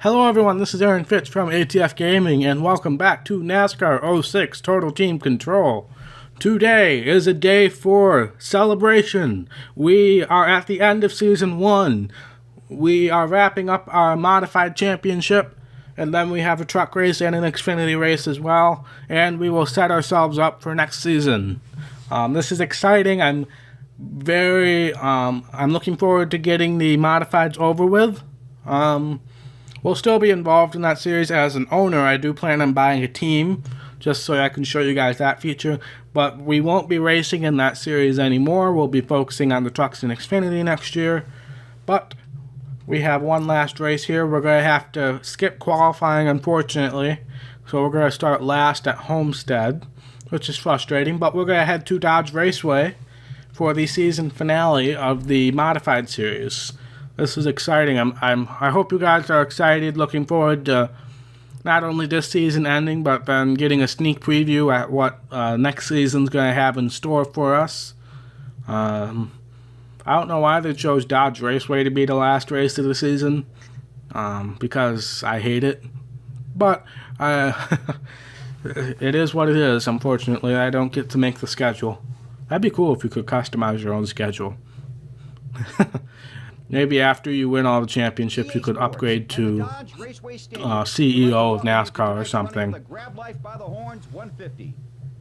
Hello everyone, this is Aaron Fitch from ATF Gaming, and welcome back to NASCAR 06 Total Team Control. Today is a day for celebration. We are at the end of Season 1. We are wrapping up our Modified Championship, and then we have a truck race and an Xfinity race as well, and we will set ourselves up for next season. This is exciting. I'm looking forward to getting the Modifieds over with. We'll still be involved in that series as an owner. I do plan on buying a team just so I can show you guys that feature. But we won't be racing in that series anymore. We'll be focusing on the trucks in Xfinity next year. But we have one last race here. We're going to have to skip qualifying, unfortunately. So we're going to start last at Homestead, which is frustrating. But we're going to head to Dodge Raceway for the season finale of the Modified Series. This is exciting. I hope you guys are excited, looking forward to not only this season ending, but then getting a sneak preview at what next season's going to have in store for us. I don't know why they chose Dodge Raceway to be the last race of the season, because I hate it. But it is what it is, unfortunately. I don't get to make the schedule. That'd be cool if you could customize your own schedule. Maybe after you win all the championships, you could upgrade to CEO of NASCAR or something.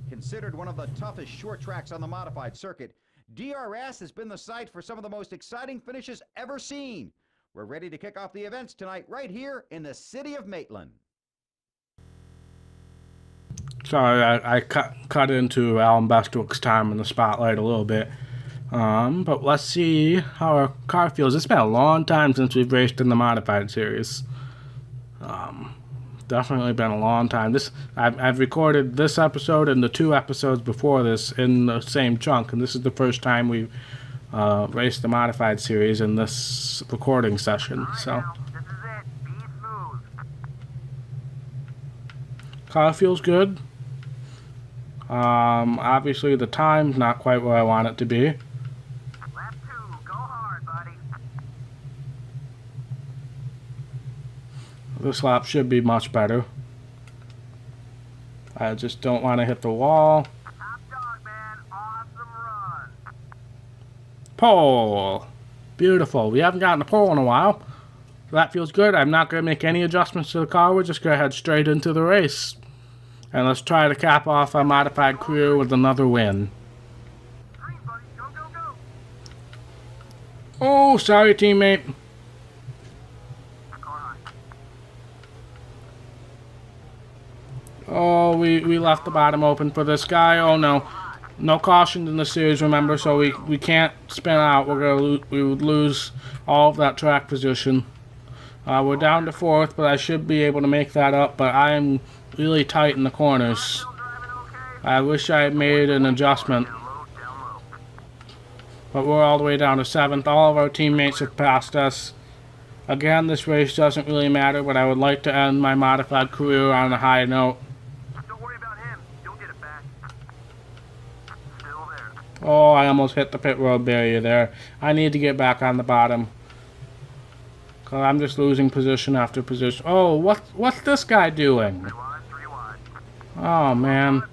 Considered one of the toughest short tracks on the modified circuit, DRS has been the site for some of the most exciting finishes ever seen. We're ready to kick off the events tonight right here in the city of Maitland. Sorry, I cut into Alan Bestwick's time in the spotlight a little bit. But let's see how our car feels. It's been a long time since we've raced in the Modified Series. Definitely been a long time. I've recorded this episode and the 2 episodes before this in the same chunk, and this is the first time we've raced the Modified Series in this recording session. So, car feels good. Obviously the time's not quite where I want it to be. This lap should be much better. I just don't want to hit the wall. Top dog, man. Awesome run. Pole. Beautiful. We haven't gotten a pole in a while. That feels good. I'm not going to make any adjustments to the car. We're just going to head straight into the race. And let's try to cap off our modified career with another win. Green, buddy. Go, go, go. Oh, sorry, teammate. Oh, we left the bottom open for this guy. Oh no. No caution in the series, remember, so we can't spin out. We would lose all of that track position. We're down to 4th, but I should be able to make that up, but I am really tight in the corners. I wish I had made an adjustment. But we're all the way down to 7th. All of our teammates have passed us. Again, this race doesn't really matter, but I would like to end my modified career on a high note. Oh, I almost hit the pit road barrier there. I need to get back on the bottom. Cause I'm just losing position after position. Oh, what's this guy doing? Oh, man.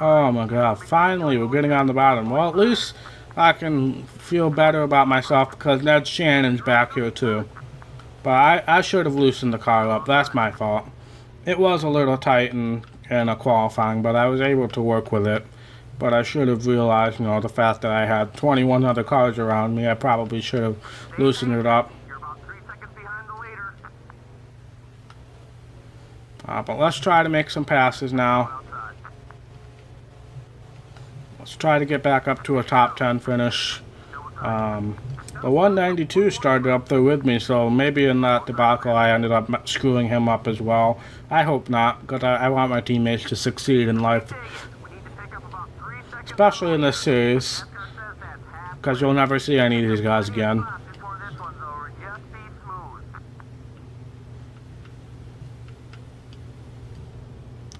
Oh, my God. Finally, we're getting on the bottom. Well, at least I can feel better about myself because Ned Shannon's back here, too. But I should have loosened the car up. That's my fault. It was a little tight in a qualifying, but I was able to work with it. But I should have realized, the fact that I had 21 other cars around me, I probably should have loosened it up. But let's try to make some passes now. Let's try to get back up to a top 10 finish. The 192 started up there with me, so maybe in that debacle I ended up screwing him up as well. I hope not, because I want my teammates to succeed in life. Especially in this series, because you'll never see any of these guys again.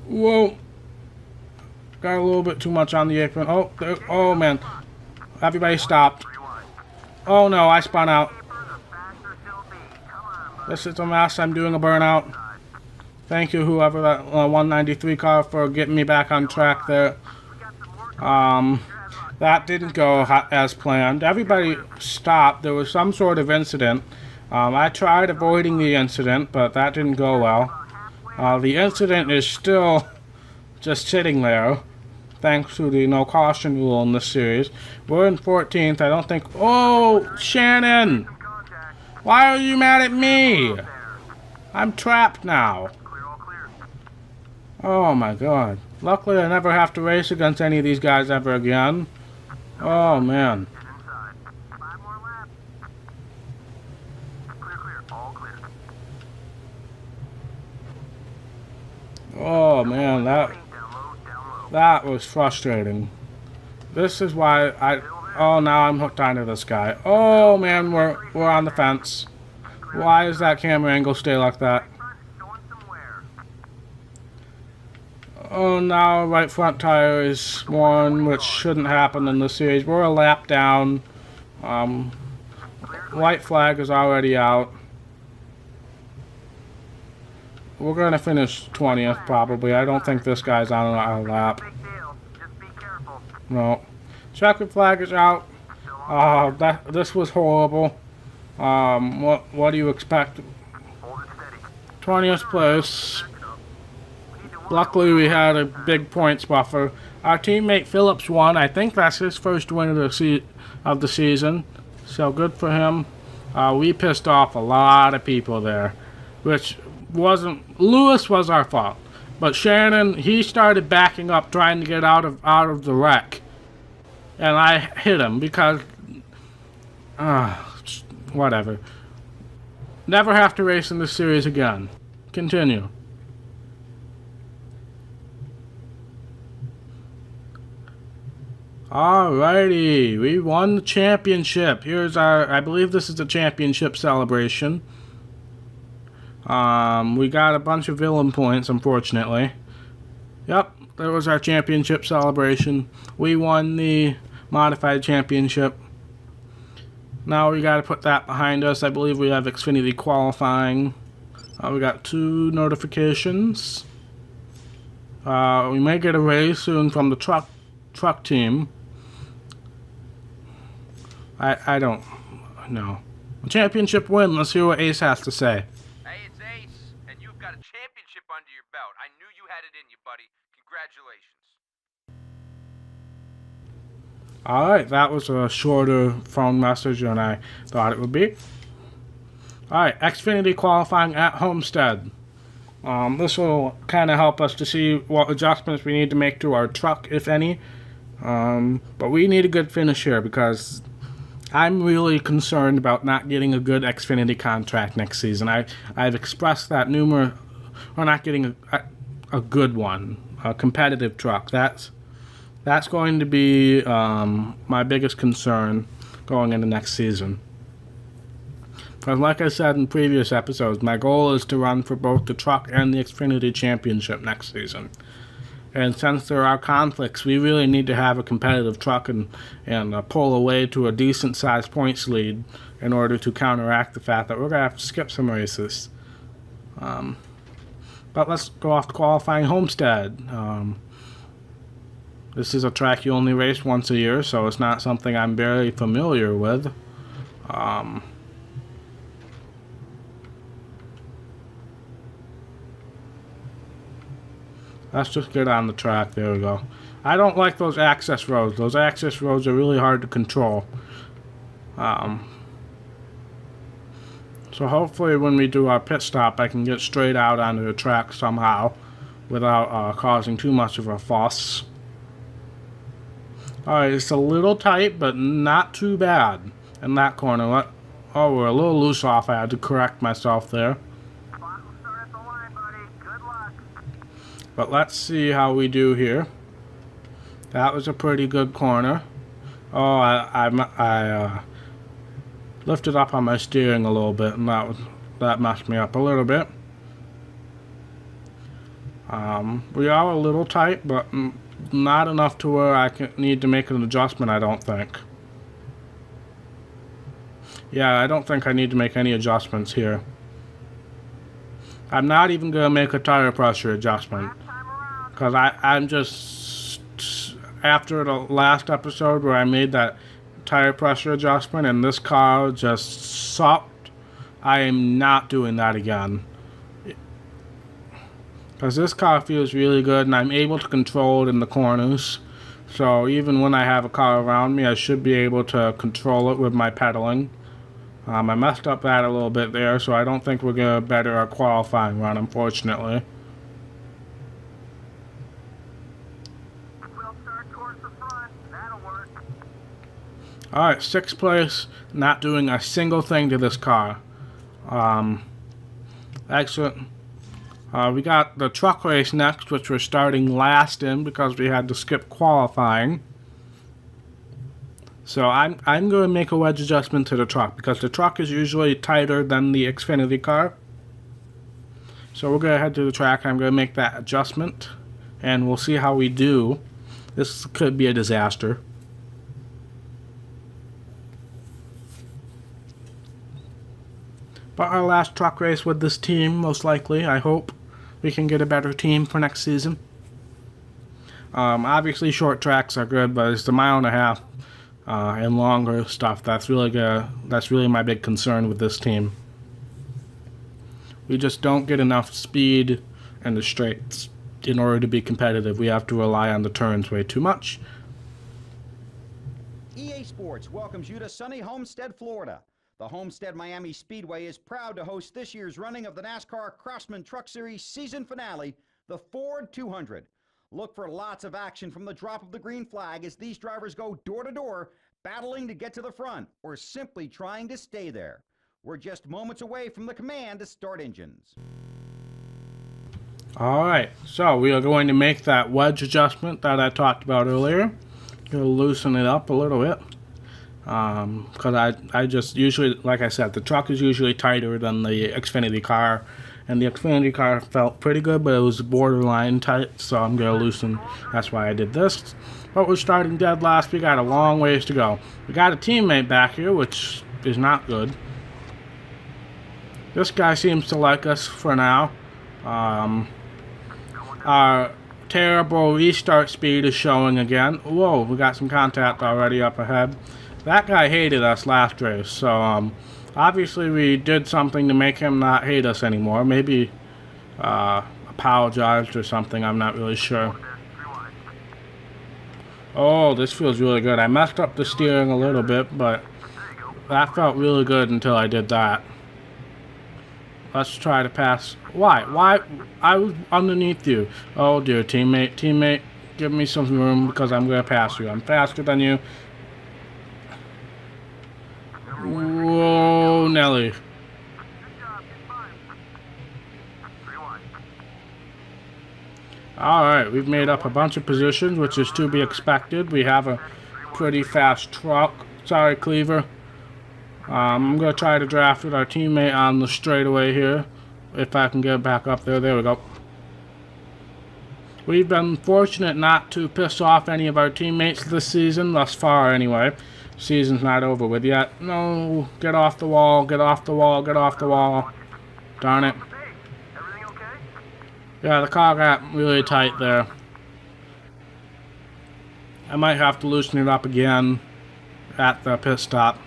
Whoa. got a little bit too much on the apron. Oh, there, oh man. Everybody stopped. Oh no, I spun out. This is a mess. I'm doing a burnout. Thank you, whoever that 193 car, for getting me back on track there. That didn't go as planned. Everybody stopped. There was some sort of incident. I tried avoiding the incident, but that didn't go well. The incident is still just sitting there, thanks to the no caution rule in this series. We're in 14th. I don't think... Oh, Shannon! Why are you mad at me? I'm trapped now. Oh my god. Luckily I never have to race against any of these guys ever again. Oh man. Oh man, that was frustrating. This is why oh, now I'm hooked onto this guy. Oh man, we're on the fence. Why does that camera angle stay like that? Oh, now right front tire is worn, which shouldn't happen in this series. We're a lap down. White flag is already out. We're going to finish 20th probably. I don't think this guy's on our lap. No. Checkered flag is out. This was horrible. What do you expect? 20th place. Luckily, we had a big points buffer. Our teammate Phillips won. I think that's his first win of the season. So good for him. We pissed off a lot of people there, which wasn't... Lewis was our fault. But Shannon, he started backing up trying to get out of the wreck. And I hit him because... whatever. Never have to race in this series again. Continue. Alrighty, we won the championship. Here's our, I believe this is the championship celebration. We got a bunch of villain points, unfortunately. Yep, there was our championship celebration. We won the modified championship. Now we gotta put that behind us. I believe we have Xfinity qualifying. We got 2 notifications. We may get a raise soon from the truck team. I don't know. Championship win. Let's hear what Ace has to say. Hey, it's Ace, and you've got a championship under your belt. I knew you had it in you, buddy. Congratulations. Alright, that was a shorter phone message than I thought it would be. Alright, Xfinity qualifying at Homestead. This will kind of help us to see what adjustments we need to make to our truck, if any. But we need a good finish here because I'm really concerned about not getting a good Xfinity contract next season. I've expressed that or not getting a good one, a competitive truck. That's going to be my biggest concern going into next season. Because like I said in previous episodes, my goal is to run for both the truck and the Xfinity Championship next season. And since there are conflicts, we really need to have a competitive truck and pull away to a decent-sized points lead in order to counteract the fact that we're going to have to skip some races. But let's go off to qualifying Homestead. This is a track you only race once a year, so it's not something I'm very familiar with. Let's just get on the track. There we go. I don't like those access roads. Those access roads are really hard to control. So hopefully when we do our pit stop, I can get straight out onto the track somehow without causing too much of a fuss. Alright, it's a little tight, but not too bad in that corner. Oh, we're a little loose off. I had to correct myself there. But let's see how we do here. That was a pretty good corner. Oh, I lifted up on my steering a little bit, and that messed me up a little bit. We are a little tight, but not enough to where I need to make an adjustment, I don't think. Yeah, I don't think I need to make any adjustments here. I'm not even going to make a tire pressure adjustment. Because I'm just... After the last episode where I made that tire pressure adjustment and this car just sucked, I am not doing that again. Because this car feels really good and I'm able to control it in the corners. So even when I have a car around me, I should be able to control it with my pedaling. I messed up that a little bit there, so I don't think we're going to better our qualifying run, unfortunately. We'll start towards the front. That'll work. Alright, 6th place, not doing a single thing to this car. Excellent. We got the truck race next, which we're starting last in because we had to skip qualifying. So I'm going to make a wedge adjustment to the truck because the truck is usually tighter than the Xfinity car. So we're going to head to the track. I'm going to make that adjustment and we'll see how we do. This could be a disaster. But our last truck race with this team, most likely, I hope we can get a better team for next season. Obviously short tracks are good, but it's the 1.5 miles and longer stuff that's really my big concern with this team. We just don't get enough speed in the straights in order to be competitive. We have to rely on the turns way too much. EA Sports welcomes you to sunny Homestead, Florida. The Homestead Miami Speedway is proud to host this year's running of the NASCAR Craftsman Truck Series season finale, the Ford 200. Look for lots of action from the drop of the green flag as these drivers go door to door, battling to get to the front or simply trying to stay there. We're just moments away from the command to start engines. Alright, so we are going to make that wedge adjustment that I talked about earlier. Going to loosen it up a little bit. Because I just usually, like I said, the truck is usually tighter than the Xfinity car. And the Xfinity car felt pretty good, but it was borderline tight, so I'm going to loosen. That's why I did this. But we're starting dead last. We got a long ways to go. We got a teammate back here, which is not good. This guy seems to like us for now. Our terrible restart speed is showing again. Whoa, we got some contact already up ahead. That guy hated us last race, so obviously we did something to make him not hate us anymore. Maybe apologized or something, I'm not really sure. Oh, this feels really good. I messed up the steering a little bit, but that felt really good until I did that. Let's try to pass. Why? I was underneath you. Oh dear, teammate, give me some room because I'm going to pass you. I'm faster than you. Whoa, Nelly. Alright, we've made up a bunch of positions, which is to be expected. We have a pretty fast truck. Sorry, Cleaver. I'm going to try to draft with our teammate on the straightaway here. If I can get back up there. There we go. We've been fortunate not to piss off any of our teammates this season, thus far anyway. Season's not over with yet. No, get off the wall, get off the wall, get off the wall. Darn it. Yeah, the car got really tight there. I might have to loosen it up again at the pit stop.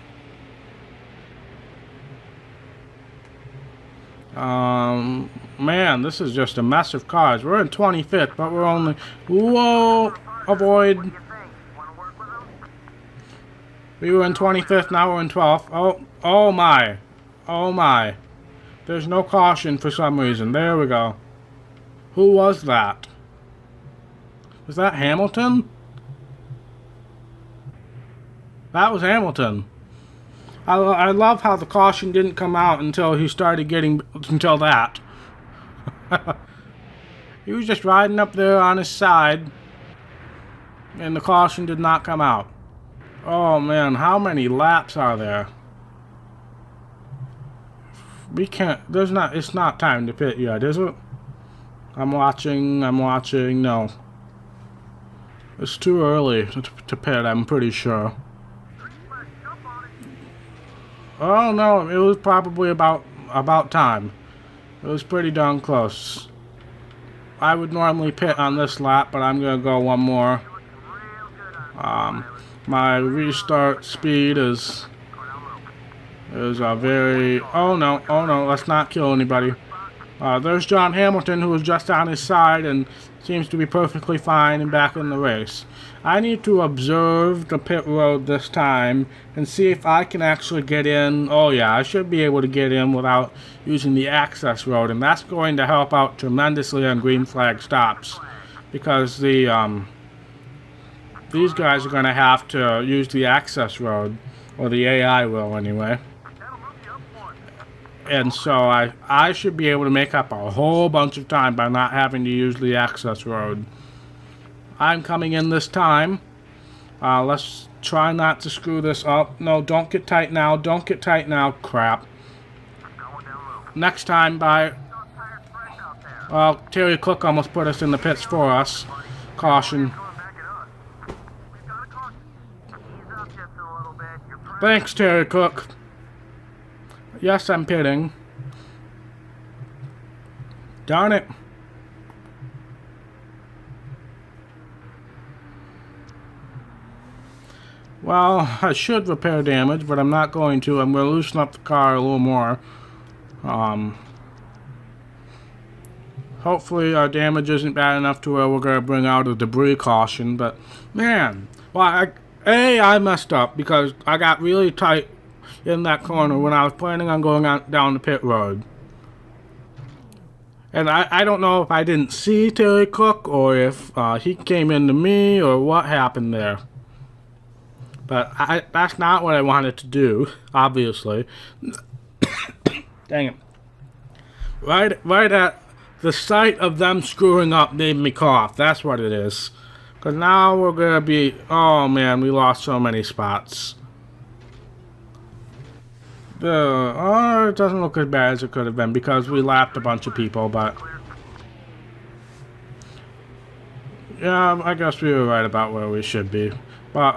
Man, this is just a mess of cars. We're in 25th, but we're only... Whoa! Avoid. We were in 25th, now we're in 12th. Oh my. Oh my. There's no caution for some reason. There we go. Who was that? Was that Hamilton? That was Hamilton. I love how the caution didn't come out until he started getting... until that. He was just riding up there on his side. And the caution did not come out. Oh man, how many laps are there? We can't... there's not... it's not time to pit yet, is it? I'm watching, no. It's too early to pit, I'm pretty sure. Oh no, it was probably about time. It was pretty darn close. I would normally pit on this lap, but I'm gonna go one more. My restart speed is a very... Oh no, let's not kill anybody. There's John Hamilton, who was just on his side and seems to be perfectly fine and back in the race. I need to observe the pit road this time and see if I can actually get in. Oh yeah, I should be able to get in without using the access road, and that's going to help out tremendously on green flag stops, because these guys are going to have to use the access road, or the AI will anyway. And so I should be able to make up a whole bunch of time by not having to use the access road. I'm coming in this time. Let's try not to screw this up. No, don't get tight now. Don't get tight now. Crap. Next time by... Well, Terry Cook almost put us in the pits for us. Caution. Thanks, Terry Cook. Yes, I'm pitting. Darn it. Well, I should repair damage, but I'm not going to. I'm going to loosen up the car a little more. Hopefully our damage isn't bad enough to where we're going to bring out a debris caution, but man, well, I messed up because I got really tight in that corner when I was planning on going down the pit road. And I don't know if I didn't see Terry Cook or if he came into me or what happened there. But that's not what I wanted to do, obviously. Dang it. Right at the sight of them screwing up made me cough. That's what it is. Because now we're going to be... Oh man, we lost so many spots. It doesn't look as bad as it could have been because we lapped a bunch of people, but... Yeah, I guess we were right about where we should be. But,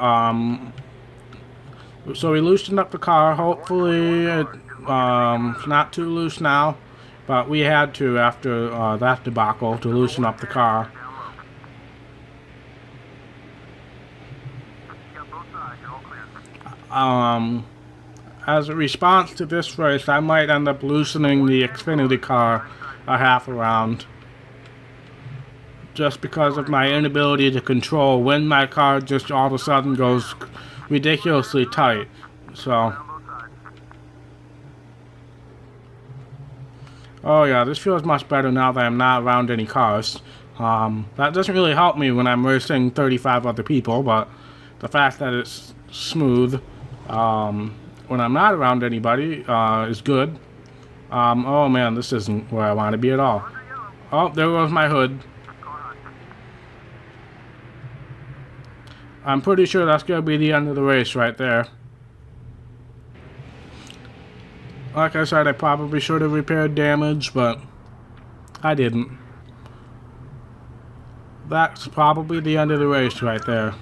so we loosened up the car. Hopefully it's not too loose now, but we had to after that debacle to loosen up the car. As a response to this race, I might end up loosening the Xfinity car a half a round, just because of my inability to control when my car just all of a sudden goes ridiculously tight. So, oh yeah, this feels much better now that I'm not around any cars. That doesn't really help me when I'm racing 35 other people, but the fact that it's smooth when I'm not around anybody is good. Oh man, this isn't where I want to be at all. Oh, there goes my hood. I'm pretty sure that's going to be the end of the race right there. Like I said, I probably should have repaired damage, but I didn't. That's probably the end of the race right there.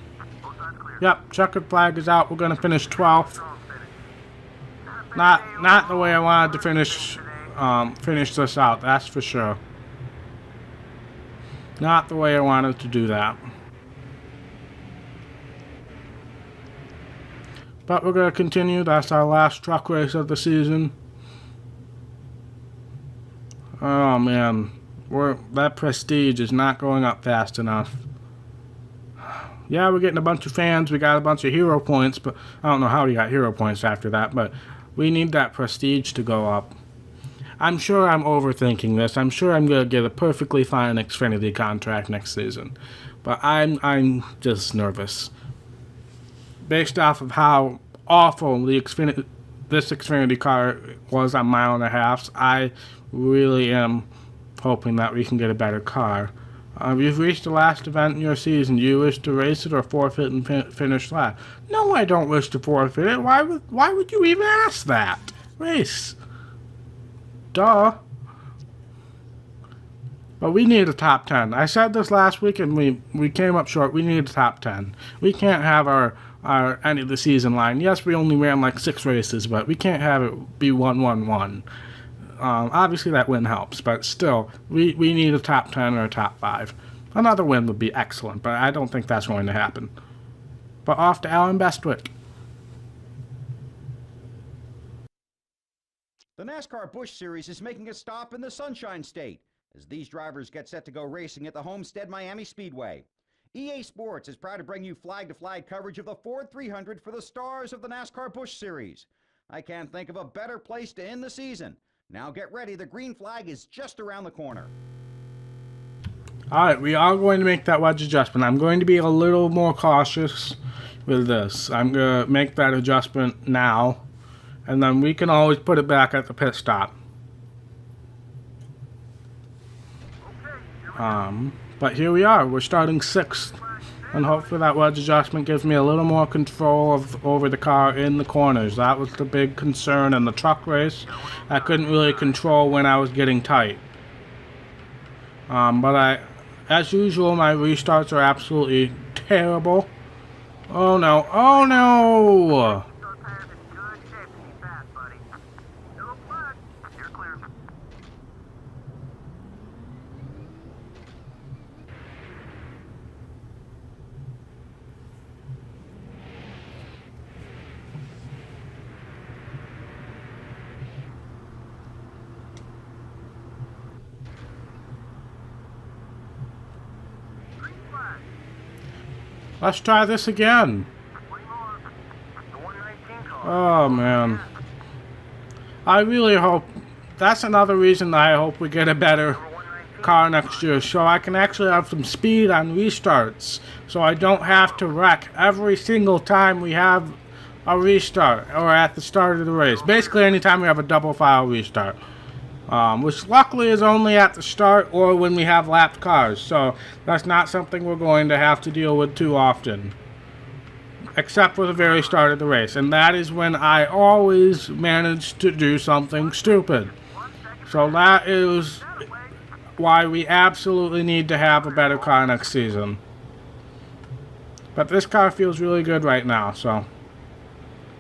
Yep, checkered flag is out. We're going to finish 12th. Not the way I wanted to finish this out, that's for sure. Not the way I wanted to do that. But we're going to continue. That's our last truck race of the season. Oh man, that prestige is not going up fast enough. Yeah, we're getting a bunch of fans. We got a bunch of hero points, but I don't know how we got hero points after that, but we need that prestige to go up. I'm sure I'm overthinking this. I'm sure I'm going to get a perfectly fine Xfinity contract next season. But I'm just nervous. Based off of how awful this Xfinity car was on mile and a half, I really am hoping that we can get a better car. You've reached the last event in your season. Do you wish to race it or forfeit and finish last? No, I don't wish to forfeit it. Why would you even ask that? Race. Duh. But we need a top 10. I said this last week and we came up short. We need a top 10. We can't have our end of the season line. Yes, we only ran like 6 races, but we can't have it be 1-1-1. Obviously that win helps, but still, we need a top 10 or a top 5. Another win would be excellent, but I don't think that's going to happen. But off to Alan Bestwick. The NASCAR Busch Series is making a stop in the Sunshine State as these drivers get set to go racing at the Homestead Miami Speedway. EA Sports is proud to bring you flag-to-flag coverage of the Ford 300 for the stars of the NASCAR Busch Series. I can't think of a better place to end the season. Now get ready, the green flag is just around the corner. Alright, we are going to make that wedge adjustment. I'm going to be a little more cautious with this. I'm going to make that adjustment now, and then we can always put it back at the pit stop. But here we are. We're starting 6th, and hopefully that wedge adjustment gives me a little more control over the car in the corners. That was the big concern in the truck race. I couldn't really control when I was getting tight. But as usual, my restarts are absolutely terrible. Oh no! Oh no! Let's try this again. Oh man. I really hope, that's another reason that I hope we get a better car next year, so I can actually have some speed on restarts, so I don't have to wreck every single time we have a restart or at the start of the race. Basically anytime we have a double file restart. Which luckily is only at the start or when we have lapped cars, so that's not something we're going to have to deal with too often. Except for the very start of the race, and that is when I always manage to do something stupid. So that is why we absolutely need to have a better car next season. But this car feels really good right now, so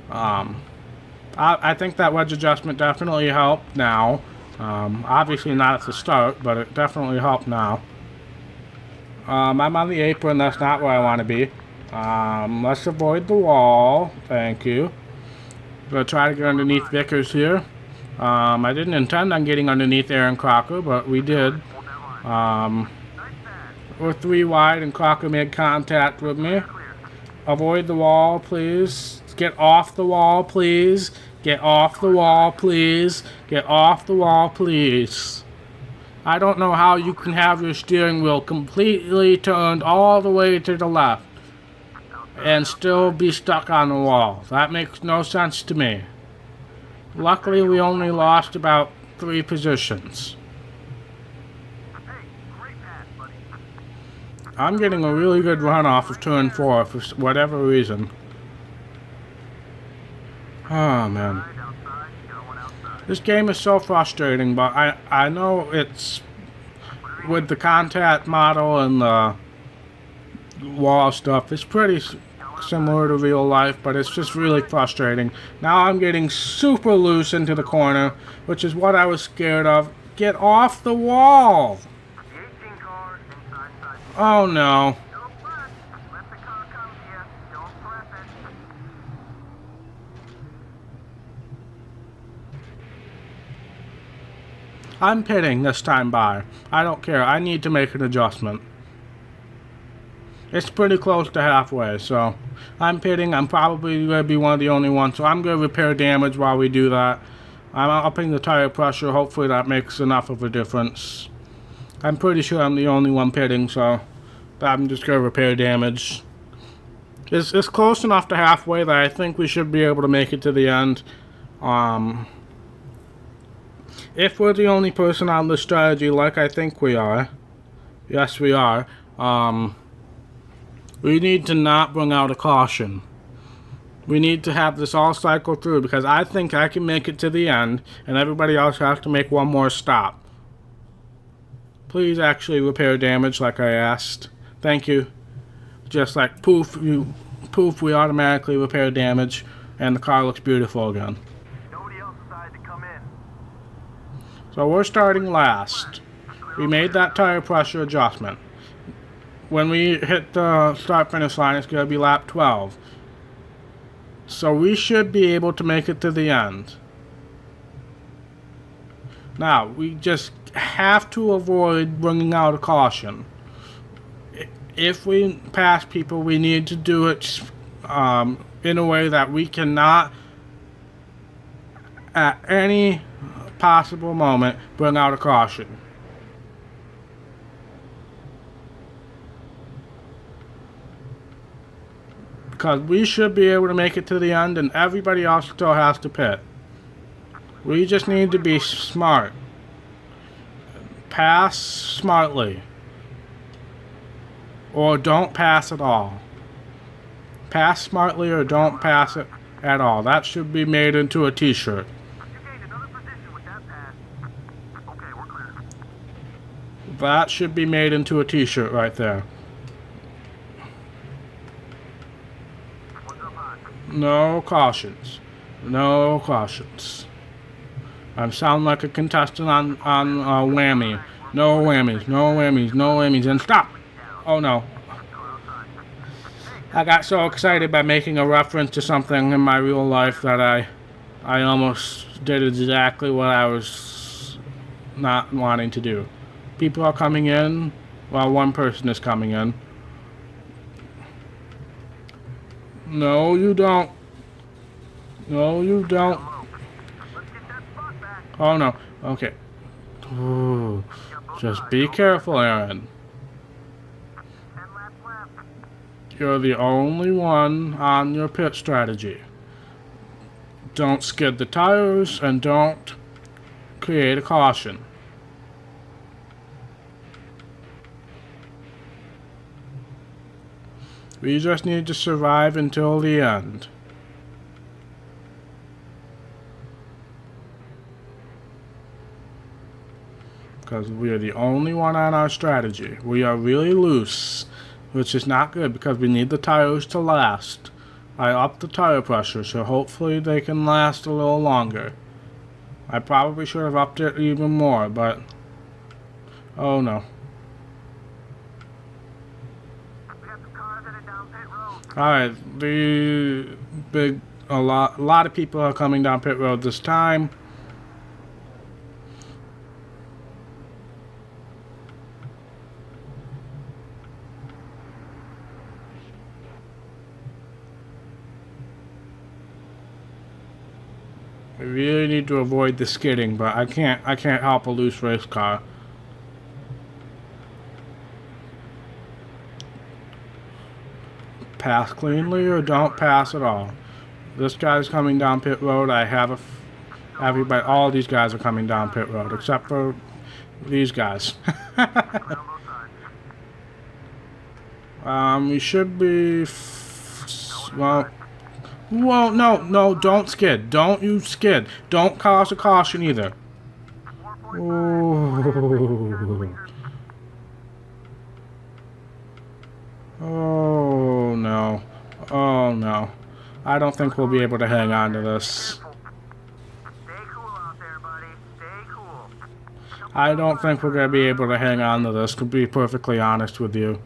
I think that wedge adjustment definitely helped now. Obviously not at the start, but it definitely helped now. I'm on the apron, that's not where I want to be. Let's avoid the wall, thank you. Gonna try to get underneath Vickers here. I didn't intend on getting underneath Aaron Crocker, but we did. We're 3 wide and Crocker made contact with me. Avoid the wall, please. Get off the wall, please. Get off the wall, please. Get off the wall, please. I don't know how you can have your steering wheel completely turned all the way to the left and still be stuck on the wall. That makes no sense to me. Luckily, we only lost about 3 positions. I'm getting a really good run off of turn 4 for whatever reason. Oh man. This game is so frustrating, but I know it's with the contact model and the wall stuff, it's pretty similar to real life, but it's just really frustrating. Now I'm getting super loose into the corner, which is what I was scared of. Get off the wall! Oh no. I'm pitting this time by. I don't care. I need to make an adjustment. It's pretty close to halfway, so I'm pitting. I'm probably going to be one of the only ones, so I'm going to repair damage while we do that. I'm upping the tire pressure. Hopefully that makes enough of a difference. I'm pretty sure I'm the only one pitting, so I'm just going to repair damage. It's close enough to halfway that I think we should be able to make it to the end. If we're the only person on this strategy, like I think we are, yes we are, we need to not bring out a caution. We need to have this all cycle through, because I think I can make it to the end, and everybody else has to make one more stop. Please actually repair damage like I asked. Thank you. Just like poof, we automatically repair damage, and the car looks beautiful again. Nobody else decided to come in. So we're starting last. We made that tire pressure adjustment. When we hit the start-finish line, it's going to be lap 12. So we should be able to make it to the end. Now, we just have to avoid bringing out a caution. If we pass people, we need to do it in a way that we cannot, at any possible moment, bring out a caution. Because we should be able to make it to the end, and everybody else still has to pit. We just need to be smart. Pass smartly. Or don't pass at all. Pass smartly or don't pass it at all. That should be made into a t-shirt. You gained another position with that pass. Okay, we're clear. That should be made into a t-shirt right there. One's up high. No cautions. No cautions. I sound like a contestant on Whammy. No whammies, no whammies, no whammies, and stop! Oh no. I got so excited by making a reference to something in my real life that I almost did exactly what I was not wanting to do. People are coming in. Well, one person is coming in. No, you don't. No, you don't. Let's get that spot back. Oh no. Okay. Ooh. Just be careful, Aaron. 10 laps left. You're the only one on your pit strategy. Don't skid the tires and don't create a caution. We just need to survive until the end. Because we are the only one on our strategy. We are really loose, which is not good because we need the tires to last. I upped the tire pressure, so hopefully they can last a little longer. I probably should have upped it even more, but oh no. We got some cars headed down pit road. Alright, a lot of people are coming down pit road this time. I really need to avoid the skidding, but I can't help a loose race car. Pass cleanly or don't pass at all. This guy's coming down pit road. I have everybody, all these guys are coming down pit road except for these guys. We should be well. Whoa, no, don't skid. Don't you skid. Don't cause a caution either. Ooh. Oh, no. Oh, no. I don't think we'll be able to hang on to this. Stay cool out there, buddy. Stay cool. I don't think we're going to be able to hang on to this, to be perfectly honest with you.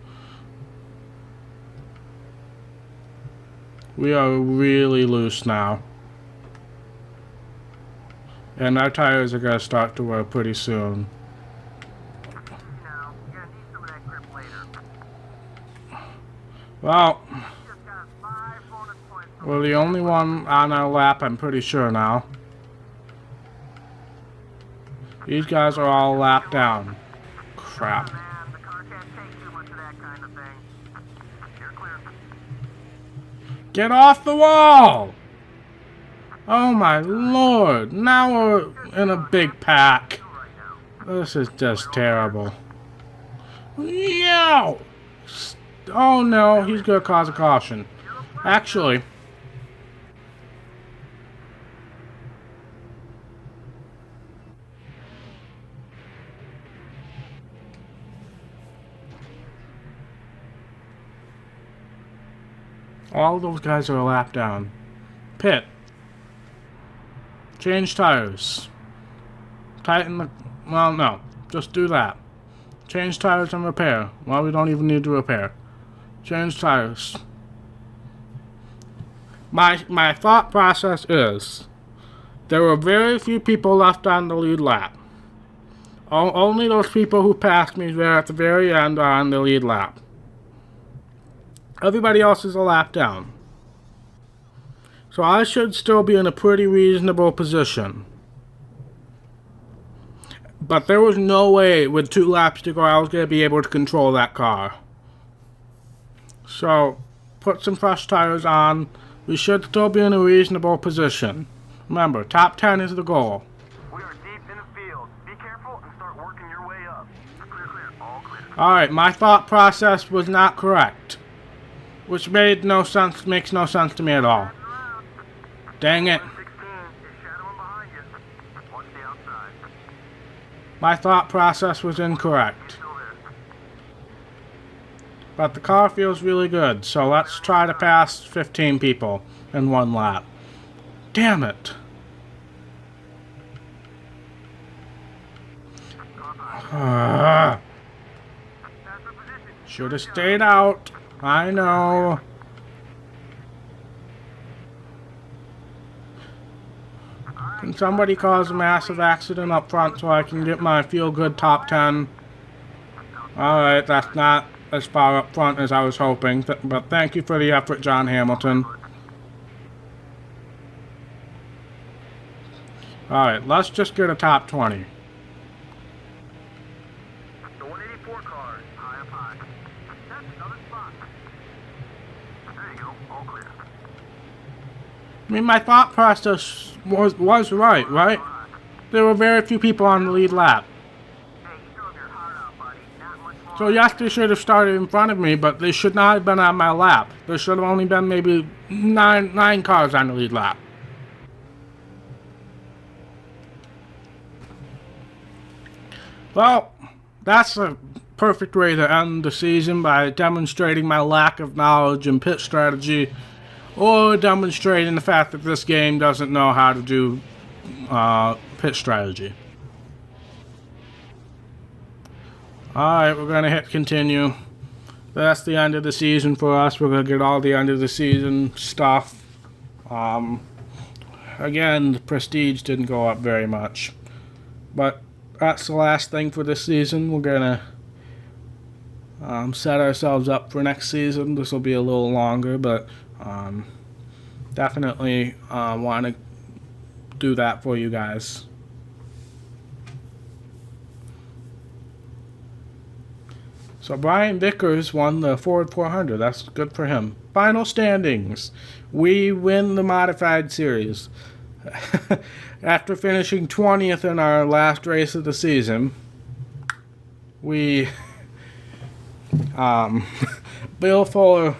We are really loose now. And our tires are going to start to wear pretty soon. You're gonna need some of that grip later. Well, Just got 5 bonus points. we're the only one on our lap, I'm pretty sure now. These guys are all lapped down. Crap. Man, the car can't take too much of that kind of thing. You're clear. Get off the wall! Oh my lord, now we're in a big pack. This is just terrible. Yo! Oh no, he's gonna cause a caution. Actually, All those guys are a lap down. Pit. Change tires. Tighten the... Well, no. Just do that. Change tires and repair. Well, we don't even need to repair. Change tires. My thought process is... There were very few people left on the lead lap. Only those people who passed me there at the very end are on the lead lap. Everybody else is a lap down. So I should still be in a pretty reasonable position. But there was no way with 2 laps to go I was going to be able to control that car. So, put some fresh tires on. We should still be in a reasonable position. Remember, top 10 is the goal. We are deep in the field. Be careful and start working your way up. Clear, clear, all clear. Alright, my thought process was not correct. Which makes no sense to me at all. Dang it. 16 is shadowing behind you. Watch the outside. My thought process was incorrect. Still there. But the car feels really good, so let's try to pass 15 people in 1 lap. Damn it. Should have stayed out. I know. Can somebody cause a massive accident up front so I can get my feel-good top 10? Alright, that's not as far up front as I was hoping, but thank you for the effort, John Hamilton. Alright, let's just get a top 20. The 184 car is high up high. That's another spot. There you go, all clear. I mean, my thought process was right? There were very few people on the lead lap. Hey, you drove your heart out, buddy. Not much longer. So yes, they should have started in front of me, but they should not have been on my lap. There should have only been maybe nine cars on the lead lap. Well, that's a perfect way to end the season, by demonstrating my lack of knowledge in pit strategy, or demonstrating the fact that this game doesn't know how to do pit strategy. Alright, we're going to hit continue. That's the end of the season for us. We're going to get all the end of the season stuff. Again, the prestige didn't go up very much. But that's the last thing for this season. We're going to set ourselves up for next season. This will be a little longer, but definitely want to do that for you guys. So Brian Vickers won the Ford 400. That's good for him. Final standings. We win the modified series. After finishing 20th in our last race of the season, we Bill Fuller,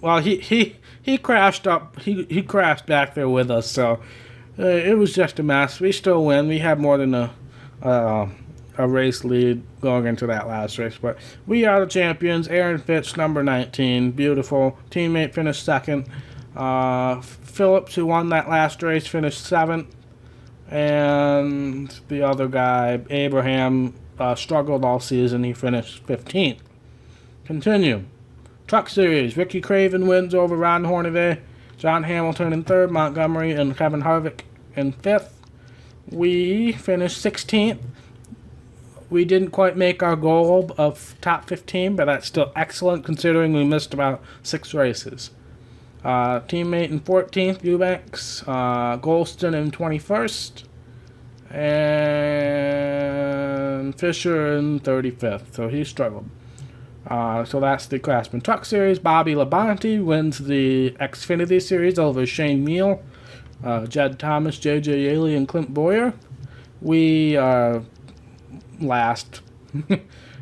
well, he crashed up. He crashed back there with us, so it was just a mess. We still win. We had more than a race lead going into that last race, but we are the champions. Aaron Fitch, number 19, beautiful. Teammate finished second. Phillips, who won that last race, finished 7th. And the other guy, Abraham, struggled all season. He finished 15th. Continue. Truck Series. Ricky Craven wins over Ron Hornaday. John Hamilton in 3rd. Montgomery and Kevin Harvick in 5th. We finished 16th. We didn't quite make our goal of top 15, but that's still excellent considering we missed about 6 races. Teammate in 14th, Eubanks. Golston in 21st. And Fisher in 35th. So he struggled. So that's the Craftsman Truck Series. Bobby Labonte wins the Xfinity Series over Shane Neal, Jed Thomas, J.J. Yaley, and Clint Boyer. We are last.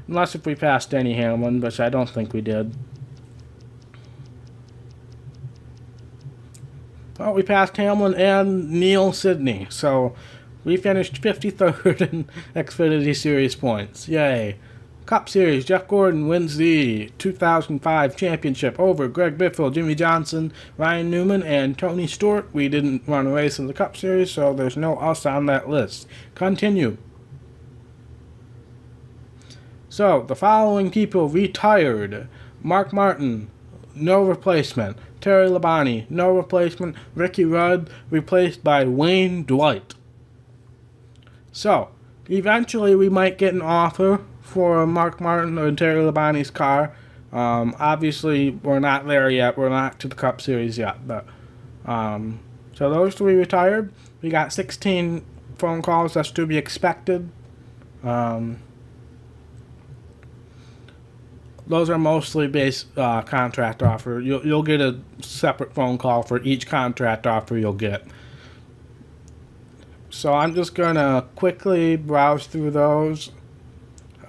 Unless if we passed Denny Hamlin, which I don't think we did. Well, we passed Hamlin and Neil Sidney, so we finished 53rd in Xfinity Series points. Yay. Cup Series, Jeff Gordon wins the 2005 championship over Greg Biffle, Jimmy Johnson, Ryan Newman, and Tony Stewart. We didn't run a race in the Cup Series, so there's no us on that list. Continue. So, the following people retired. Mark Martin, no replacement. Terry Labonte, no replacement. Ricky Rudd, replaced by Wayne Dwight. So, eventually we might get an offer for Mark Martin or Terry Labonte's car. Obviously, we're not there yet. We're not to the Cup Series yet. But so those three retired. We got 16 phone calls. That's to be expected. Those are mostly base contract offer. You'll get a separate phone call for each contract offer you'll get. So I'm just going to quickly browse through those.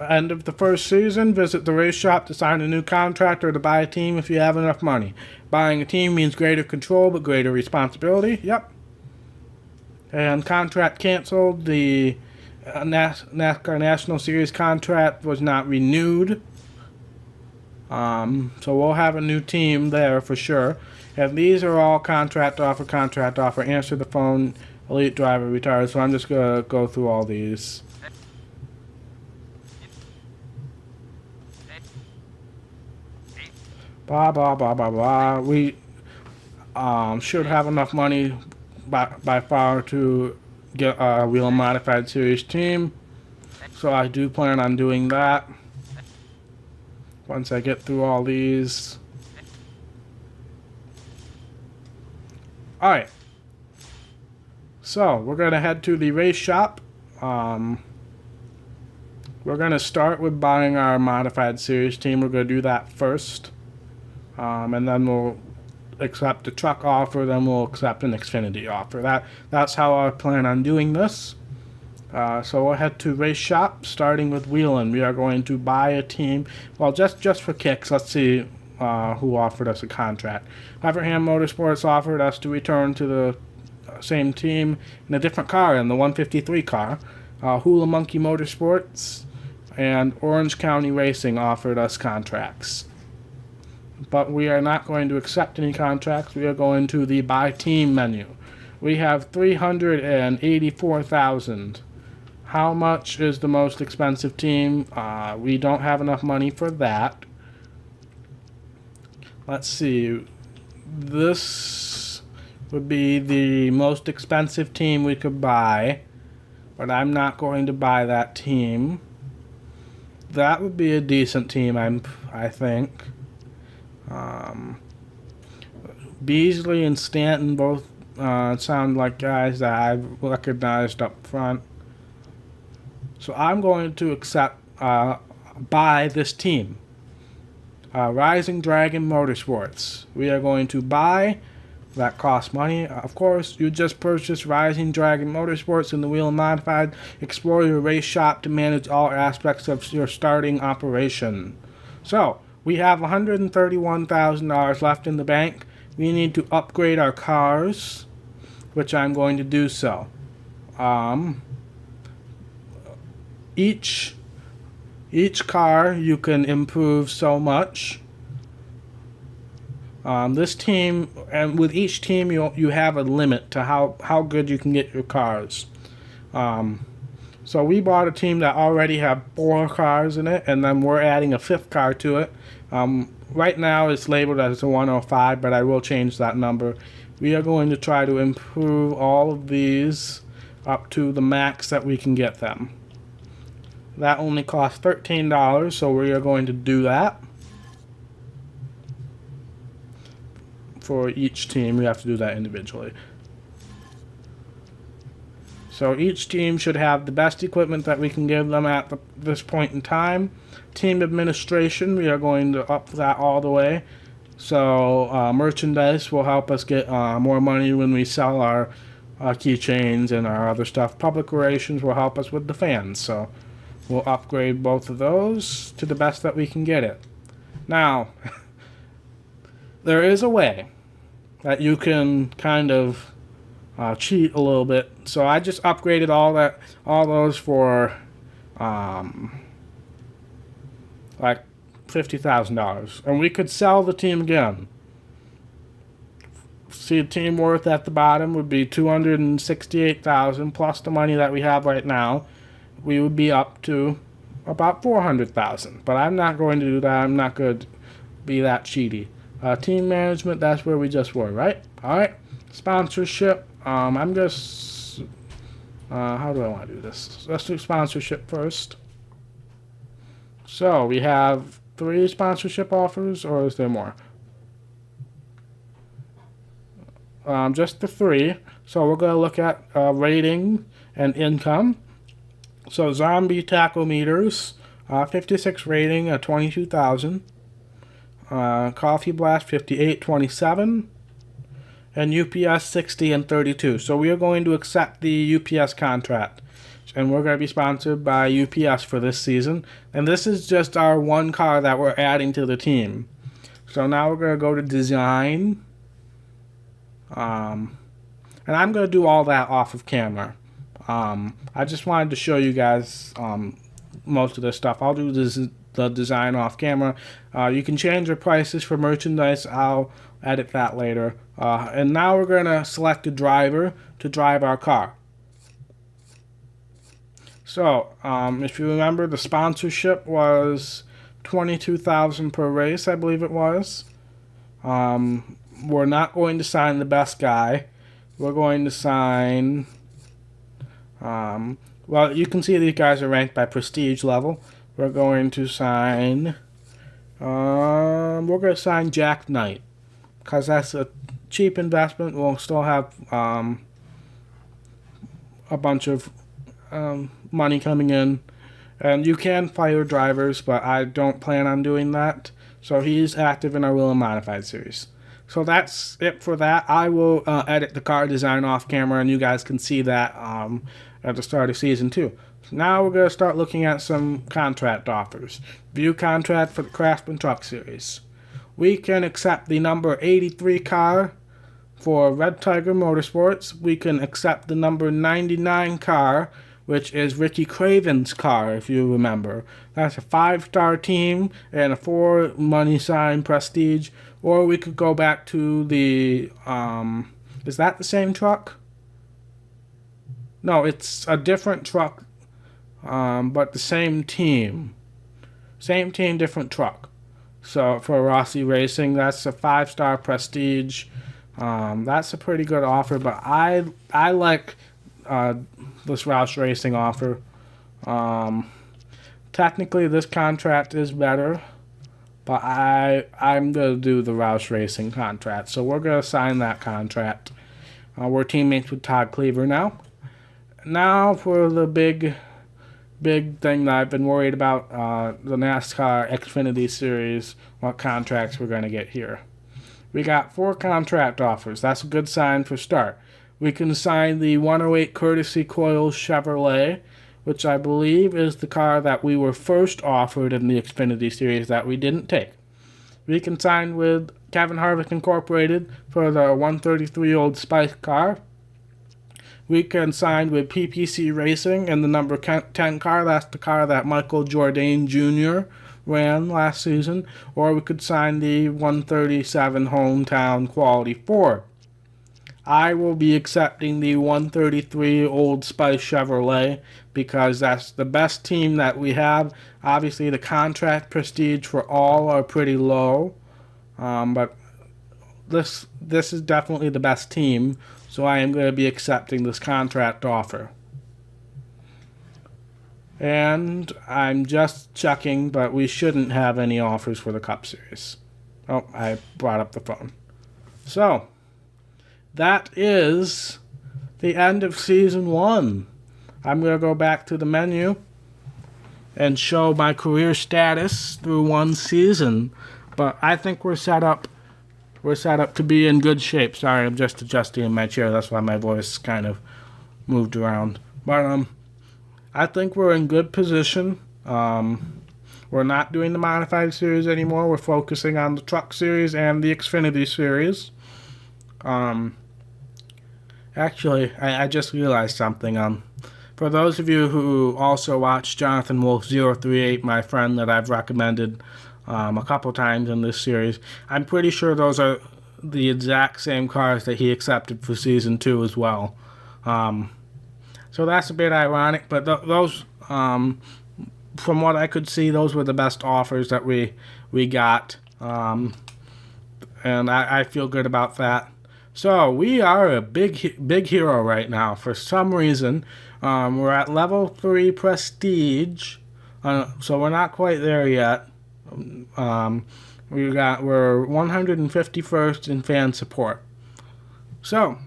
End of the first season, visit the race shop to sign a new contract or to buy a team if you have enough money. Buying a team means greater control but greater responsibility. Yep. And contract canceled. The NASCAR National Series contract was not renewed. So we'll have a new team there for sure. And these are all contract offer, answer the phone, elite driver, retired. So I'm just going to go through all these. Blah, blah, blah, blah, blah. We should have enough money by far to get a Wheel Modified Series team. So I do plan on doing that once I get through all these. Alright. So, we're going to head to the race shop. We're going to start with buying our Modified Series team. We're going to do that first. And then we'll accept the truck offer, then we'll accept an Xfinity offer. That's how I plan on doing this. So we'll head to race shop, starting with Wheeling. We are going to buy a team. Well, just for kicks, let's see who offered us a contract. Haverham Motorsports offered us to return to the same team in a different car, in the 153 car. Hula Monkey Motorsports and Orange County Racing offered us contracts. But we are not going to accept any contracts. We are going to the buy team menu. We have $384,000. How much is the most expensive team? We don't have enough money for that. Let's see. This would be the most expensive team we could buy, but I'm not going to buy that team. That would be a decent team, I think. Beasley and Stanton both sound like guys that I've recognized up front. So I'm going to buy this team. Rising Dragon Motorsports. We are going to buy. That costs money. Of course, you just purchased Rising Dragon Motorsports in the Wheel Modified. Explore your race shop to manage all aspects of your starting operation. So, we have $131,000 left in the bank. We need to upgrade our cars, which I'm going to do so. Each car you can improve so much. This team, and with each team you have a limit to how good you can get your cars. So we bought a team that already had 4 cars in it, and then we're adding a 5th car to it. Right now it's labeled as a 105, but I will change that number. We are going to try to improve all of these up to the max that we can get them. That only costs $13, so we are going to do that. For each team, we have to do that individually. So each team should have the best equipment that we can give them at this point in time. Team administration, we are going to up that all the way. So merchandise will help us get more money when we sell our keychains and our other stuff. Public relations will help us with the fans. So we'll upgrade both of those to the best that we can get it. Now, there is a way that you can kind of cheat a little bit. So I just upgraded all those for like $50,000. And we could sell the team again. See, team worth at the bottom would be $268,000 plus the money that we have right now. We would be up to about $400,000. But I'm not going to do that. I'm not going to be that cheaty. Team management, that's where we just were, right? All right. Sponsorship. I'm just. How do I want to do this? Let's do sponsorship first. So we have 3 sponsorship offers, or is there more? Just the 3. So we're going to look at rating and income. So zombie tachometers, 56 rating at 22,000. Coffee Blast 58.27. And UPS 60 and 32. So we are going to accept the UPS contract. And we're going to be sponsored by UPS for this season. And this is just our one car that we're adding to the team. So now we're going to go to design. And I'm going to do all that off of camera. I just wanted to show you guys most of this stuff. I'll do the design off camera. You can change your prices for merchandise. I'll edit that later. And now we're going to select a driver to drive our car. So, if you remember, the sponsorship was $22,000 per race, I believe it was. We're not going to sign the best guy. We're going to sign... well, you can see these guys are ranked by prestige level. We're going to sign... we're going to sign Jack Knight, because that's a cheap investment. We'll still have a bunch of money coming in. And you can fire drivers, but I don't plan on doing that. So he's active in our Will and Modified series. So that's it for that. I will edit the car design off camera, and you guys can see that at the start of Season 2. Now we're going to start looking at some contract offers. View contract for the Craftsman Truck Series. We can accept the number 83 car for Red Tiger Motorsports. We can accept the number 99 car, which is Ricky Craven's car, if you remember. That's a 5-star team and a 4 money sign prestige. Or we could go back to the, is that the same truck? No, it's a different truck, but the same team. Same team, different truck. So for Rossi Racing, that's a 5-star prestige. That's a pretty good offer, but I like this Roush Racing offer. Technically, this contract is better, but I'm going to do the Roush Racing contract. So we're going to sign that contract. We're teammates with Todd Cleaver now. Now for the big thing that I've been worried about, the NASCAR Xfinity Series, what contracts we're going to get here. We got 4 contract offers. That's a good sign for start. We can sign the 108 Courtesy Coils Chevrolet, which I believe is the car that we were first offered in the Xfinity Series that we didn't take. We can sign with Kevin Harvick Incorporated for the 133 Old Spice car. We can sign with PPC Racing in the number 10 car. That's the car that Michael Jourdain Jr. ran last season. Or we could sign the 137 Hometown Quality Ford. I will be accepting the 133 Old Spice Chevrolet because that's the best team that we have. Obviously, the contract prestige for all are pretty low, but this is definitely the best team, so I am going to be accepting this contract offer. And I'm just checking, but we shouldn't have any offers for the Cup Series. Oh, I brought up the phone. So that is the end of Season 1. I'm going to go back to the menu and show my career status through one season. But I think we're set up to be in good shape. Sorry, I'm just adjusting in my chair. That's why my voice kind of moved around. But I think we're in good position. We're not doing the Modified Series anymore. We're focusing on the Truck Series and the Xfinity Series. Actually, I just realized something. For those of you who also watch Jonathan Wolf 038, my friend that I've recommended a couple times in this series, I'm pretty sure those are the exact same cars that he accepted for Season 2 as well. So that's a bit ironic, but those, from what I could see, those were the best offers that we got. And I feel good about that. So we are a big hero right now. For some reason, we're at level 3 prestige, so we're not quite there yet. We're 151st in fan support. So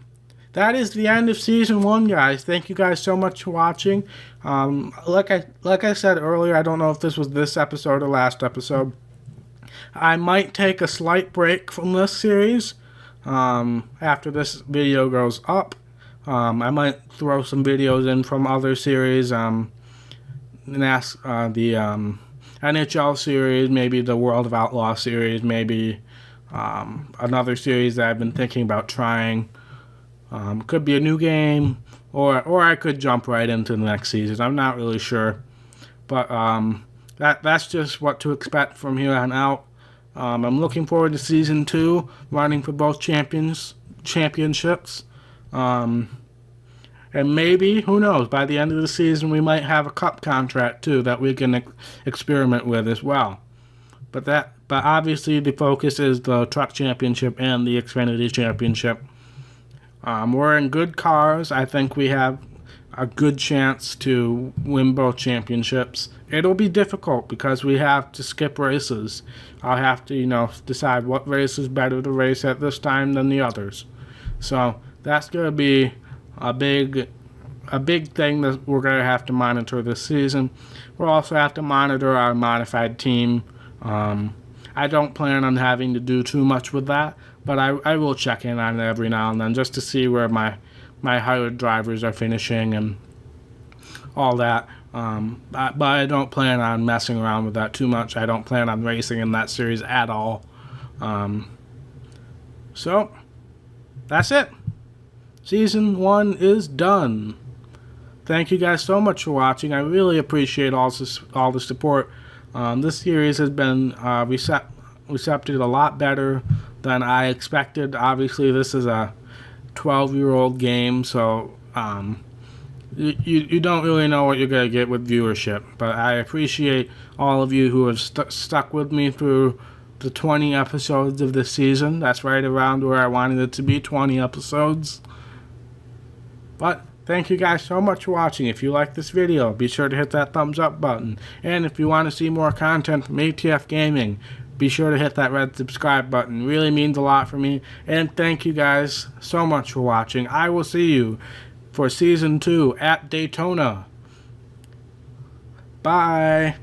that is the end of season 1, guys. Thank you guys so much for watching. Like I said earlier, I don't know if this was this episode or last episode. I might take a slight break from this series after this video goes up. I might throw some videos in from other series, the NHL series, maybe the World of Outlaw series, maybe another series that I've been thinking about trying. Could be a new game, or I could jump right into the next season. I'm not really sure, but that's just what to expect from here on out. I'm looking forward to season 2, running for both championships. And maybe, who knows, by the end of the season we might have a cup contract too that we can experiment with as well. But obviously the focus is the Truck Championship and the Xfinity Championship. We're in good cars. I think we have a good chance to win both championships. It'll be difficult because we have to skip races. I'll have to, decide what race is better to race at this time than the others. So that's going to be a big thing that we're going to have to monitor this season. We'll also have to monitor our modified team. I don't plan on having to do too much with that, but I will check in on it every now and then just to see where my hired drivers are finishing and all that. But I don't plan on messing around with that too much. I don't plan on racing in that series at all. So that's it. Season 1 is done. Thank you guys so much for watching. I really appreciate all the support. This series has been receptive a lot better than I expected. Obviously, this is a 12-year-old game, so you don't really know what you're going to get with viewership. But I appreciate all of you who have stuck with me through the 20 episodes of this season. That's right around where I wanted it to be, 20 episodes. But thank you guys so much for watching. If you like this video, be sure to hit that thumbs up button. And if you want to see more content from ATF Gaming, be sure to hit that red subscribe button. It really means a lot for me. And thank you guys so much for watching. I will see you for Season 2 at Daytona. Bye.